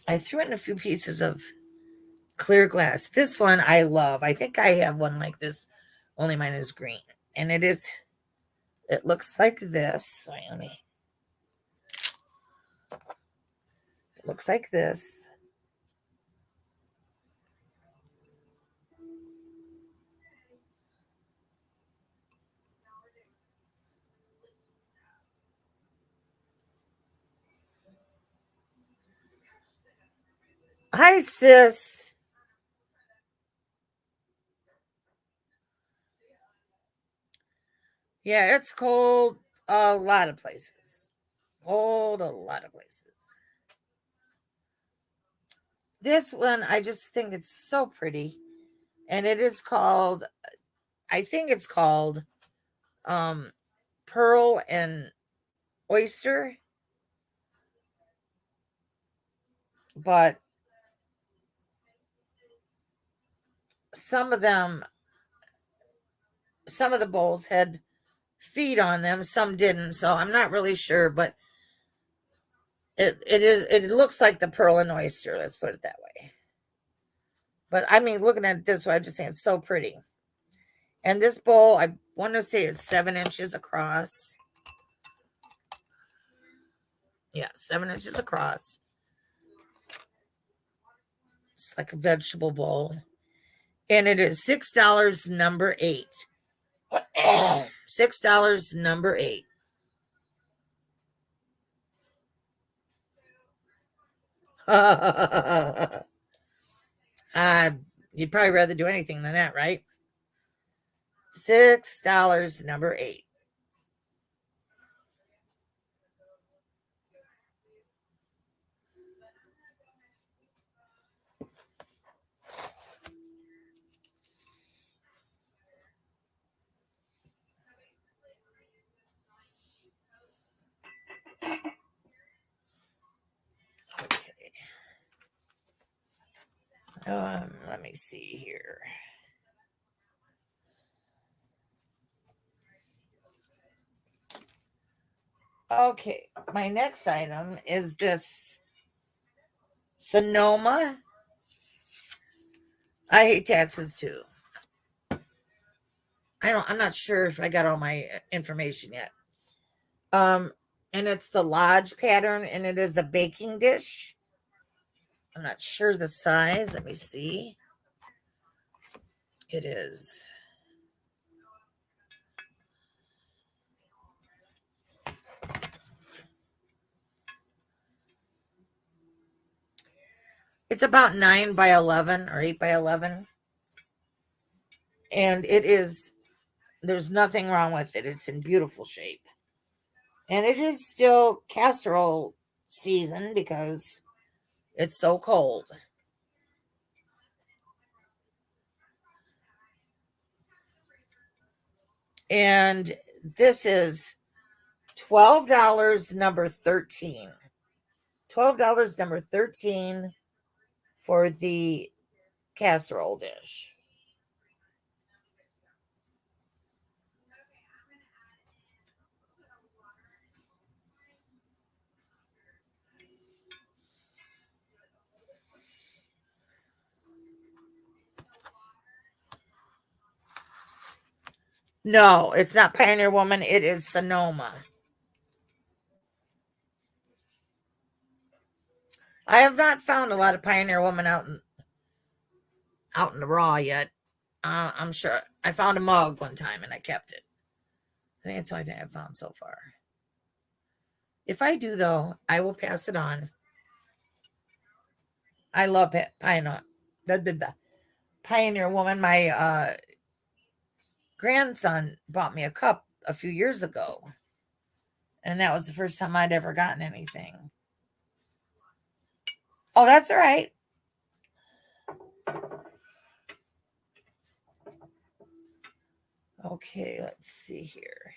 I threw in a few pieces of clear glass. This one I love. I think I have one like this, only mine is green. And it looks like this. Wait, it looks like this. Hi, sis. Yeah, it's cold a lot of places. Cold a lot of places. This one, I just think it's so pretty. And it is called, I think it's called um, Pearl and Oyster. But some of them, some of the bowls had feet on them, some didn't. So I'm not really sure, but it looks like the Pearl and Oyster, let's put it that way. But I mean, looking at it this way, I just think it's so pretty. And this bowl, I want to say is 7 inches across. Yeah, 7 inches across. It's like a vegetable bowl. And it is $6 number 8. $6 number 8. uh, you'd probably rather do anything than that, right? $6 number 8. Okay. Let me see here. Okay, my next item is this Sonoma. I hate taxes too. I'm not sure if I got all my information yet. Um, and it's the Lodge pattern, and it is a baking dish. I'm not sure the size. Let me see. It is. It's about 9 by 11 or 8 by 11, and it is. There's nothing wrong with it. It's in beautiful shape, and it is still casserole season because it's so cold. And this is $12 number 13. $12 number 13 for the casserole dish. No, it's not Pioneer Woman. It is Sonoma. I have not found a lot of Pioneer Woman out in the raw yet. I'm sure I found a mug one time and I kept it. I think it's the only thing I've found so far. If I do, though, I will pass it on. I love Pioneer, the Pioneer Woman. My grandson bought me a cup a few years ago, and that was the first time I'd ever gotten anything. Oh, that's all right. Okay, let's see here.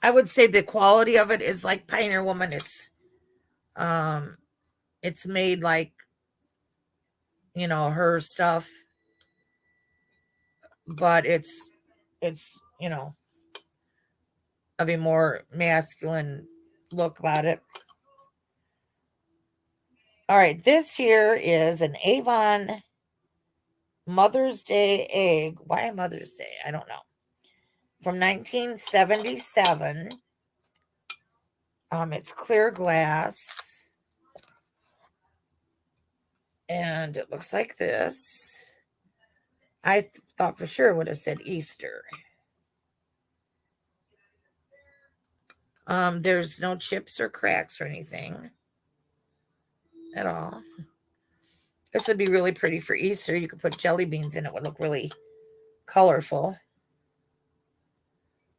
I would say the quality of it is like Pioneer Woman. Um it's made like, her stuff, but it's of a more masculine look about it. All right, this here is an Avon Mother's Day egg. Why Mother's Day? I don't know. From 1977. It's clear glass, and it looks like this. I thought for sure it would have said Easter. There's no chips or cracks or anything at all. This would be really pretty for Easter. You could put jelly beans in it. It would look really colorful.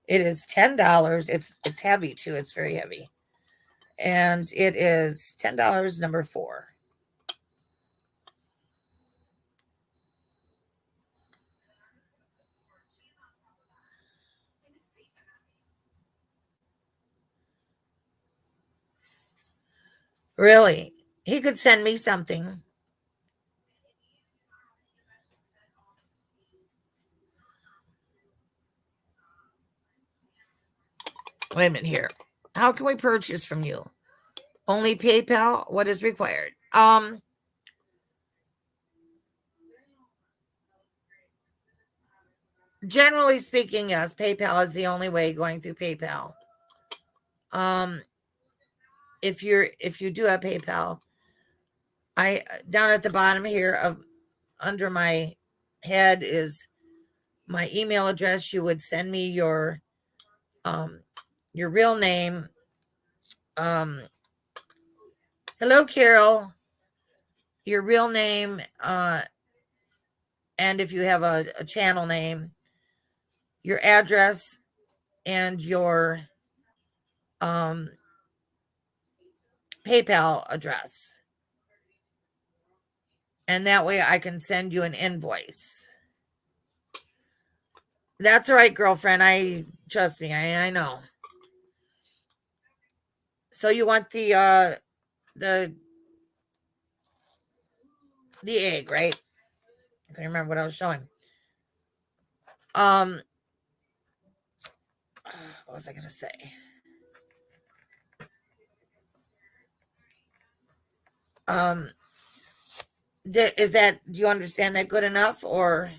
It is $10. It's heavy too. It's very heavy. And it is $10, number 4. Really? He could send me something. Wait a minute here. How can we purchase from you? Only PayPal? What is required? Generally speaking, yes, PayPal is the only way going through PayPal. Um, if you do have PayPal, I down at the bottom here of under my head is my email address. You would send me your real name. Um, hello, Carol. Your real name, and if you have a channel name, your address, and your um, PayPal address. And that way I can send you an invoice. That's all right, girlfriend. Trust me, I know. So you want the the egg, right? I can't remember what I was showing. Um what was I gonna say? Um is that, do you understand that good enough, or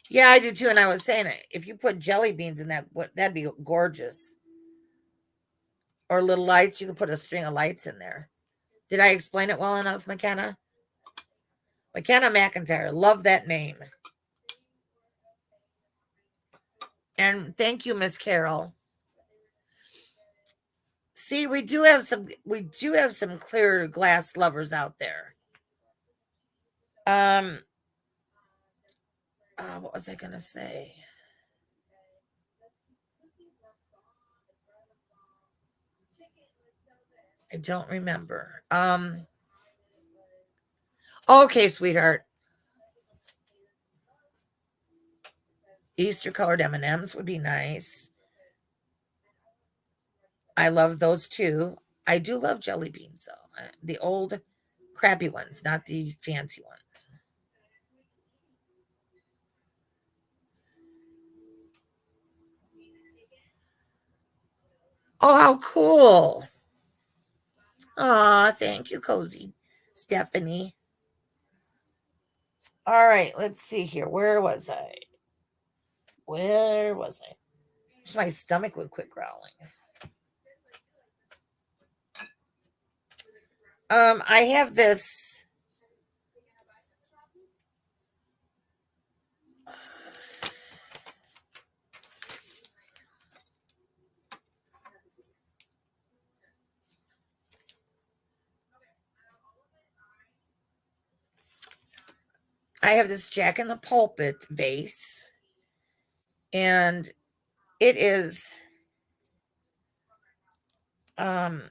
yeah, I do too, and I was saying it. If you put jelly beans in that, that'd be gorgeous. Or little lights, you could put a string of lights in there. Did I explain it well enough, McKenna? McKenna McIntyre. Love that name. And thank you, Miss Carol. See, we do have some clear glass lovers out there. Um what was I gonna say? I don't remember. Okay, sweetheart. Easter colored M&Ms would be nice. I love those too. I do love jelly beans though. The old crappy ones, not the fancy ones. Oh, how cool. Aw, thank you, Cozy Stephanie. All right, let's see here. Where was I? Where was I? Wish my stomach would quit growling. I have I have this Jack in the Pulpit vase, and it is um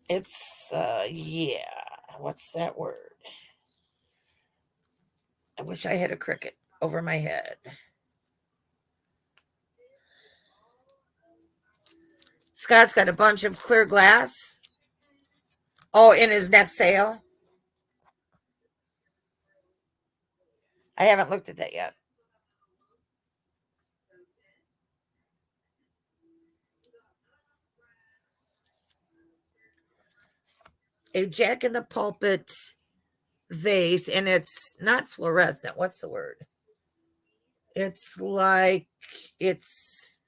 it's yeah, what's that word? I wish I had a cricket over my head. Scott's got a bunch of clear glass. Oh, in his next sale. I haven't looked at that yet. A Jack in the Pulpit vase, and it's not fluorescent. What's the word? It's like it's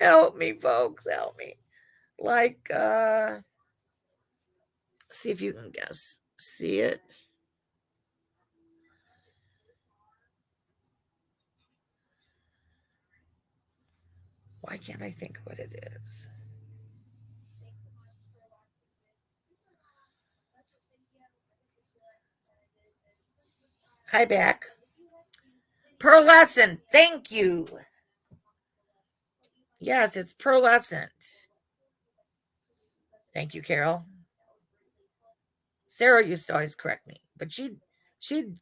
help me, folks, help me. Like see if you can guess. See it? Why can't I think what it is? Hi back. Pearlescent. Thank you. Yes, it's pearlescent. Thank you, Carol. Sarah used to always correct me, but she'd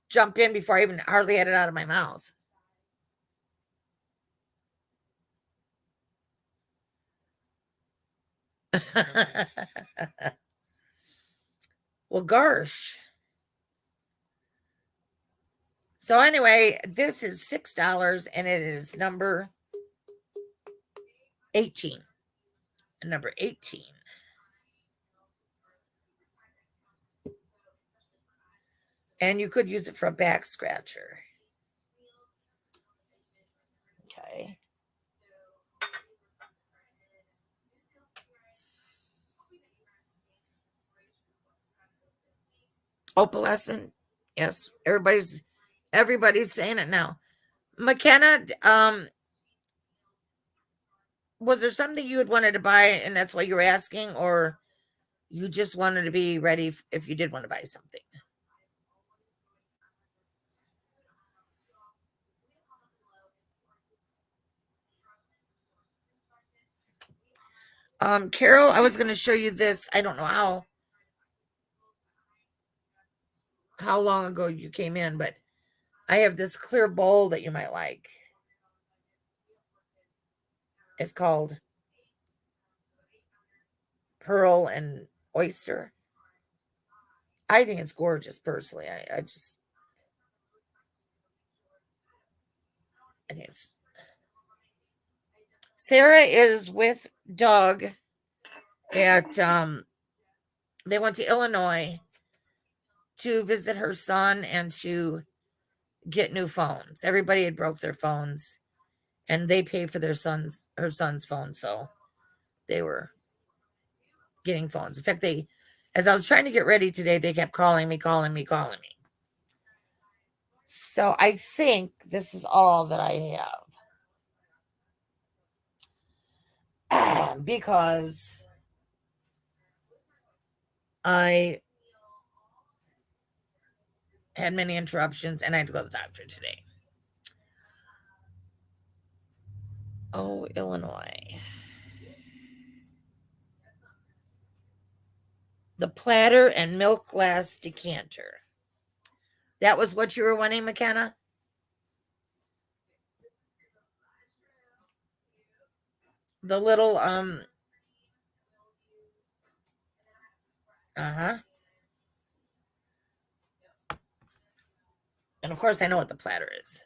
jump in before I even hardly had it out of my mouth. Well, gosh. So anyway, this is $6 and it is number 18. Number 18. And you could use it for a back scratcher. Okay. Opalescent. Yes, everybody's saying it now. McKenna, was there something you had wanted to buy and that's why you were asking, or you just wanted to be ready if you did want to buy something? Carol, I was going to show you this. I don't know how long ago you came in, but I have this clear bowl that you might like. It's called Pearl and Oyster. I think it's gorgeous personally. I think it's Sarah is with Doug at they went to Illinois to visit her son and to get new phones. Everybody had broke their phones and they paid for her son's phone, so they were getting phones. In fact, they as I was trying to get ready today, they kept calling me. So I think this is all that I have because I had many interruptions and I had to go to the doctor today. Oh, Illinois. The platter and milk glass decanter. That was what you were wanting, McKenna? The little uh-huh. And of course I know what the platter is.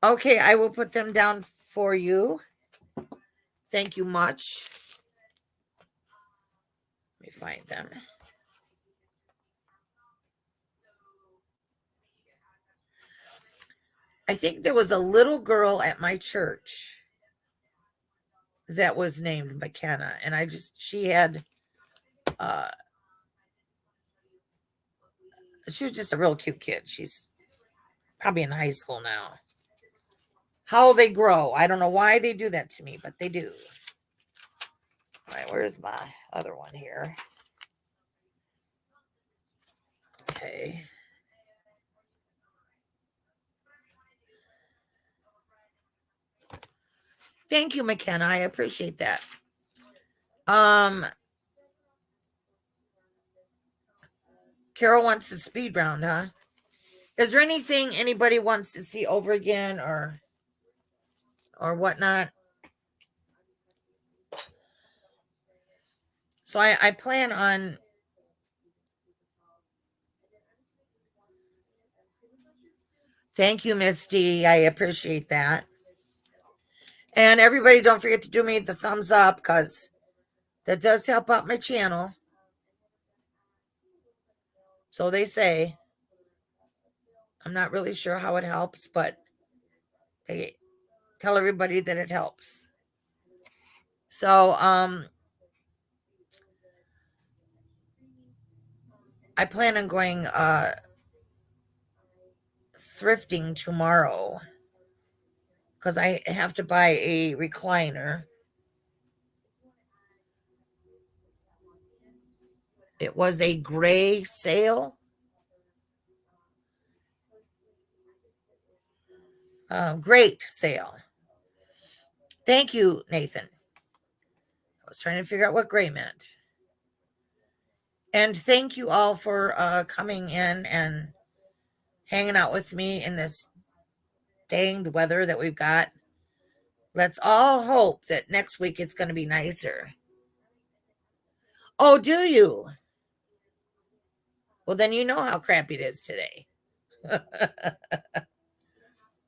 Okay, I will put them down for you. Thank you much. Let me find them. I think there was a little girl at my church that was named McKenna, and she had she was just a real cute kid. She's probably in high school now. How they grow. I don't know why they do that to me, but they do. All right, where's my other one here? Okay. Thank you, McKenna. I appreciate that. Um, Carol wants a speed round, huh? Is there anything anybody wants to see over again or whatnot? So I plan on. Thank you, Misty. I appreciate that. And everybody, don't forget to do me the thumbs up because that does help out my channel. So they say. I'm not really sure how it helps, but they tell everybody that it helps. So I plan on going thrifting tomorrow because I have to buy a recliner. It was a gray sale. Great sale. Thank you, Nathan. I was trying to figure out what gray meant. And thank you all for coming in and hanging out with me in this danged weather that we've got. Let's all hope that next week it's going to be nicer. Oh, do you? Well, then you know how crappy it is today.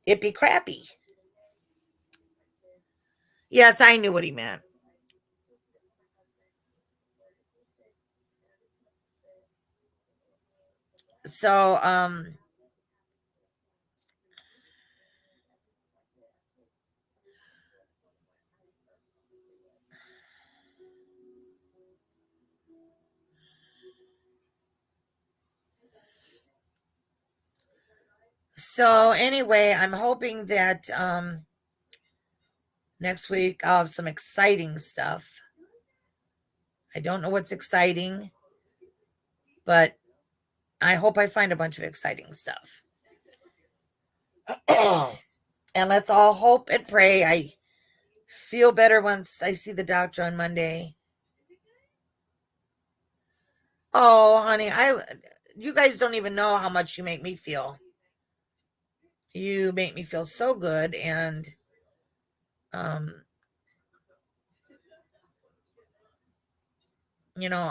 It be crappy. Yes, I knew what he meant. So, anyway, I'm hoping that next week I'll have some exciting stuff. I don't know what's exciting, but I hope I find a bunch of exciting stuff. And let's all hope and pray I feel better once I see the doctor on Monday. Oh, honey, you guys don't even know how much you make me feel. You make me feel so good, and um you know,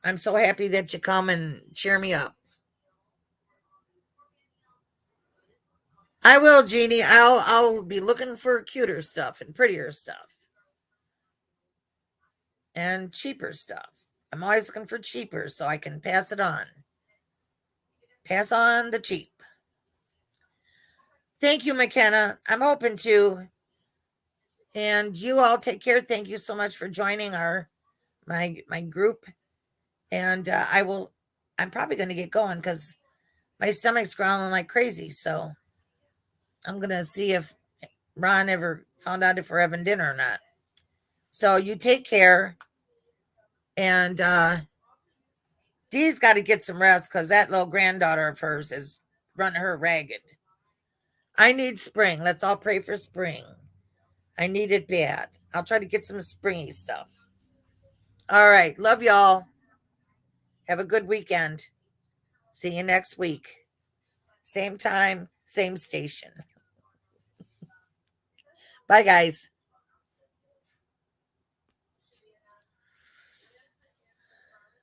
I'm so happy that you come and cheer me up. I will, Jeannie. I'll be looking for cuter stuff and prettier stuff and cheaper stuff. I'm always looking for cheaper so I can pass it on. Pass on the cheap. Thank you, McKenna. I'm hoping to. And you all take care. Thank you so much for joining my group. And I'm probably going to get going because my stomach's growling like crazy. So I'm going to see if Ron ever found out if we're having dinner or not. So you take care. And Dee's got to get some rest because that little granddaughter of hers is running her ragged. I need spring. Let's all pray for spring. I need it bad. I'll try to get some springy stuff. All right. Love y'all. Have a good weekend. See you next week. Same time, same station. Bye, guys.